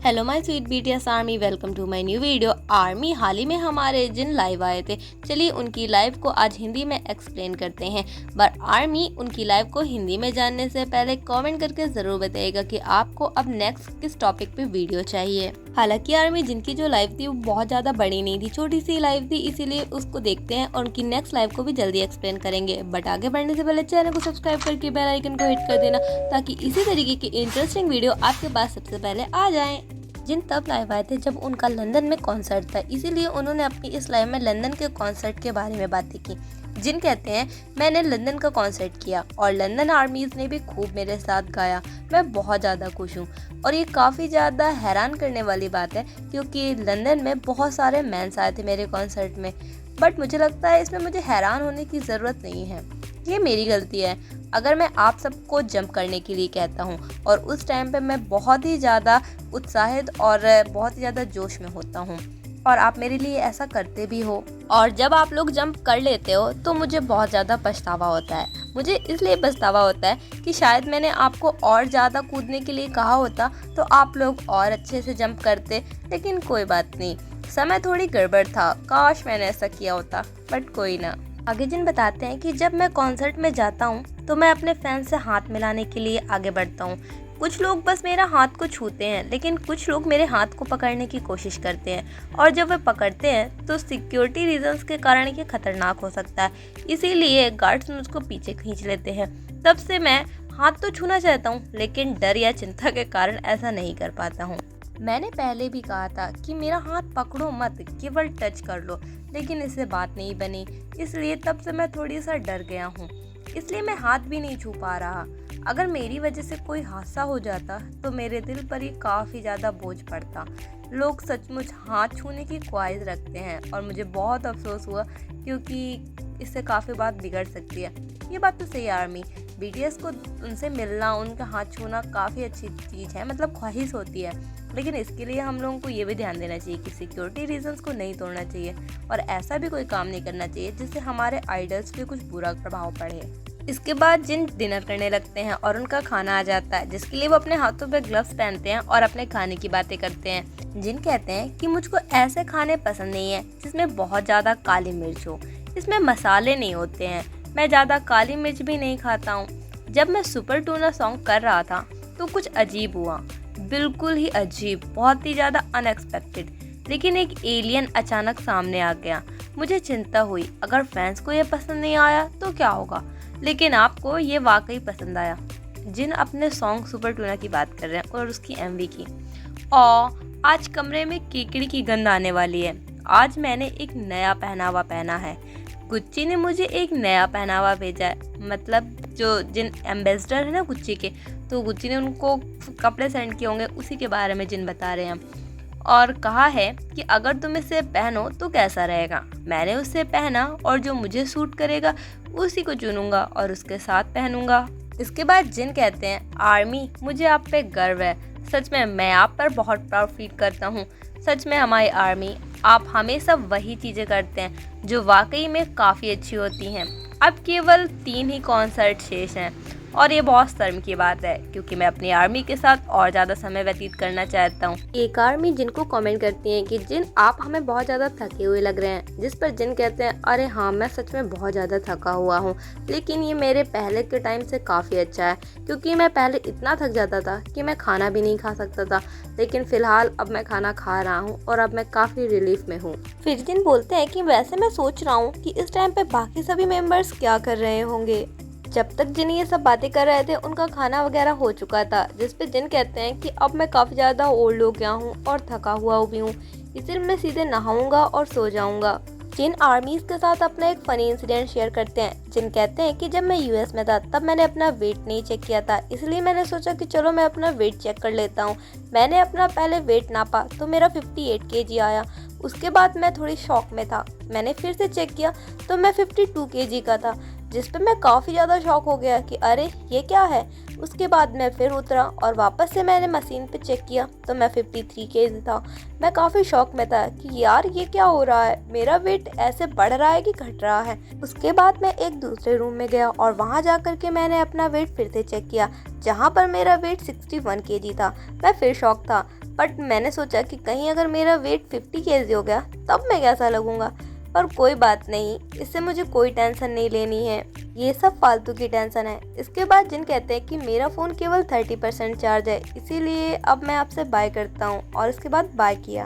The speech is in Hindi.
Hello my sweet BTS army, welcome to my new video. Army हाल ही में हमारे जिन लाइव आए थे, चलिए उनकी लाइव को आज हिंदी में एक्सप्लेन करते हैं। पर आर्मी उनकी लाइव को हिंदी में जानने से पहले कमेंट करके ज़रूर बताइएगा कि आपको अब नेक्स्ट किस टॉपिक पे वीडियो चाहिए। हालांकि आर्मी जिनकी जो लाइव थी वो बहुत ज़्यादा बड़ी नहीं थी, छोटी सी लाइव थी, इसीलिए उसको देखते हैं और उनकी नेक्स्ट लाइव को भी जल्दी एक्सप्लेन करेंगे। बट आगे बढ़ने से पहले चैनल को सब्सक्राइब करके बेल आइकन को हिट कर देना, ताकि इसी तरीके की इंटरेस्टिंग वीडियो आपके पास सबसे पहले आ जाए। जिन तब लाइव आए थे जब उनका लंदन में कॉन्सर्ट था, इसीलिए उन्होंने अपनी इस लाइव में लंदन के कॉन्सर्ट के बारे में बातें की। जिन कहते हैं मैंने लंदन का कॉन्सर्ट किया और लंदन आर्मीज़ ने भी खूब मेरे साथ गाया, मैं बहुत ज़्यादा खुश हूँ। और ये काफ़ी ज़्यादा हैरान करने वाली बात है, क्योंकि लंदन में बहुत सारे मैंस आए थे मेरे कॉन्सर्ट में। बट मुझे लगता है इसमें मुझे हैरान होने की ज़रूरत नहीं है, ये मेरी गलती है अगर मैं आप सबको जंप करने के लिए कहता हूँ। और उस टाइम पे मैं बहुत ही ज़्यादा उत्साहित और बहुत ही ज़्यादा जोश में होता हूँ, और आप मेरे लिए ऐसा करते भी हो। और जब आप लोग जंप कर लेते हो तो मुझे बहुत ज़्यादा पछतावा होता है। मुझे इसलिए पछतावा होता है कि शायद मैंने आपको और ज़्यादा कूदने के लिए कहा होता तो आप लोग और अच्छे से जंप करते, लेकिन कोई बात नहीं, समय थोड़ी गड़बड़ था, काश मैंने ऐसा किया होता, बट कोई ना। आगे जिन बताते हैं कि जब मैं कॉन्सर्ट में जाता हूँ तो मैं अपने फैन से हाथ मिलाने के लिए आगे बढ़ता हूँ। कुछ लोग बस मेरा हाथ को छूते हैं, लेकिन कुछ लोग मेरे हाथ को पकड़ने की कोशिश करते हैं, और जब वे पकड़ते हैं तो सिक्योरिटी रीजंस के कारण ये खतरनाक हो सकता है, इसीलिए गार्ड्स मुझको पीछे खींच लेते हैं। तब से मैं हाथ तो छूना चाहता हूँ, लेकिन डर या चिंता के कारण ऐसा नहीं कर पाता हूँ। मैंने पहले भी कहा था कि मेरा हाथ पकड़ो मत, केवल टच कर लो, लेकिन इससे बात नहीं बनी, इसलिए तब से मैं थोड़ी सा डर गया हूँ, इसलिए मैं हाथ भी नहीं छू पा रहा। अगर मेरी वजह से कोई हादसा हो जाता तो मेरे दिल पर ये काफ़ी ज़्यादा बोझ पड़ता। लोग सचमुच हाथ छूने की ख्वाहिश रखते हैं और मुझे बहुत अफसोस हुआ, क्योंकि इससे काफ़ी बात बिगड़ सकती है। ये बात तो सही है आर्मी, बीटीएस को उनसे मिलना, उनका हाथ छूना काफ़ी अच्छी चीज़ है, मतलब ख्वाहिश होती है, लेकिन इसके लिए हम लोगों को ये भी ध्यान देना चाहिए कि सिक्योरिटी रीजंस को नहीं तोड़ना चाहिए, और ऐसा भी कोई काम नहीं करना चाहिए जिससे हमारे आइडल्स पे कुछ बुरा प्रभाव पड़े। इसके बाद जिन डिनर करने लगते हैं और उनका खाना आ जाता है, जिसके लिए वो अपने हाथों पे ग्लव्स पहनते हैं और अपने खाने की बातें करते हैं। जिन कहते हैं कि मुझको ऐसे खाने पसंद नहीं है जिसमें बहुत ज़्यादा काली मिर्च हो, इसमें मसाले नहीं होते हैं, मैं ज़्यादा काली मिर्च भी नहीं खाता हूँ। जब मैं सुपर टूना सॉन्ग कर रहा था तो कुछ अजीब हुआ, बिल्कुल ही अजीब, बहुत ही ज़्यादा अनएक्सपेक्टेड, लेकिन एक एलियन अचानक सामने आ गया। मुझे चिंता हुई, अगर फैंस को ये पसंद नहीं आया तो क्या होगा, लेकिन आपको ये वाकई पसंद आया। जिन अपने सॉन्ग सुपर टूना की बात कर रहे हैं और उसकी एमवी की। और आज कमरे में केकड़ी की गंध आने वाली है, आज मैंने एक नया पहनावा पहना है। गुच्ची ने मुझे एक नया पहनावा भेजा है, मतलब जो जिन एम्बेसडर है ना गुच्ची के, तो गुच्ची ने उनको कपड़े सेंड किए होंगे, उसी के बारे में जिन बता रहे हैं। और कहा है कि अगर तुम इसे पहनो तो कैसा रहेगा। मैंने उसे पहना और जो मुझे सूट करेगा उसी को चुनूंगा और उसके साथ पहनूंगा। इसके बाद जिन कहते हैं आर्मी मुझे आप पे गर्व है, सच में मैं आप पर बहुत प्राउड फील करता हूँ। सच में हमारी आर्मी, आप हमेशा वही चीज़ें करते हैं जो वाकई में काफ़ी अच्छी होती हैं। अब केवल 3 ही कॉन्सर्ट शेष हैं, और ये बहुत शर्म की बात है, क्योंकि मैं अपनी आर्मी के साथ और ज़्यादा समय व्यतीत करना चाहता हूँ। एक आर्मी जिनको कमेंट करती हैं कि जिन आप हमें बहुत ज़्यादा थके हुए लग रहे हैं, जिस पर जिन कहते हैं अरे हाँ मैं सच में बहुत ज़्यादा थका हुआ हूँ, लेकिन ये मेरे पहले के टाइम से काफ़ी अच्छा है, क्योंकि मैं पहले इतना थक जाता था कि मैं खाना भी नहीं खा सकता था, लेकिन फ़िलहाल अब मैं खाना खा रहा हूँ और अब मैं काफ़ी रिलीफ में हूँ। फिर जिन बोलते हैं कि वैसे मैं सोच रहा हूँ कि इस टाइम पे बाकी सभी मेंबर्स क्या कर रहे होंगे। जब तक जिन ये सब बातें कर रहे थे उनका खाना वगैरह हो चुका था, जिस पे जिन कहते हैं कि अब मैं काफ़ी ज़्यादा ओल्ड हो गया हूँ और थका हुआ भी हूँ, इसलिए मैं सीधे नहाऊंगा और सो जाऊंगा। जिन आर्मीज़ के साथ अपना एक फ़नी इंसिडेंट शेयर करते हैं। जिन कहते हैं कि जब मैं यूएस में था तब मैंने अपना वेट नहीं चेक किया था, इसलिए मैंने सोचा कि चलो मैं अपना वेट चेक कर लेता हूँ। मैंने अपना पहले वेट नापा तो मेरा 58 केजी आया। उसके बाद मैं थोड़ी शॉक में था, मैंने फिर से चेक किया तो मैं 52 केजी का था, जिस पे मैं काफ़ी ज़्यादा शॉक हो गया कि अरे ये क्या है। उसके बाद मैं फिर उतरा और वापस से मैंने मशीन पे चेक किया तो मैं 53 केजी था। मैं काफ़ी शॉक में था कि यार ये क्या हो रहा है, मेरा वेट ऐसे बढ़ रहा है कि घट रहा है। उसके बाद मैं एक दूसरे रूम में गया और वहाँ जा कर के मैंने अपना वेट फिर से चेक किया, जहाँ पर मेरा वेट 61 केजी था। मैं फिर शॉक था, बट मैंने सोचा कि कहीं अगर मेरा वेट 50 kg हो गया तब मैं कैसा लगूंगा। पर कोई बात नहीं, इससे मुझे कोई टेंशन नहीं लेनी है, ये सब फालतू की टेंशन है। इसके बाद जिन कहते हैं कि मेरा फ़ोन केवल 30% चार्ज है, इसीलिए अब मैं आपसे बाय करता हूँ और इसके बाद बाय किया।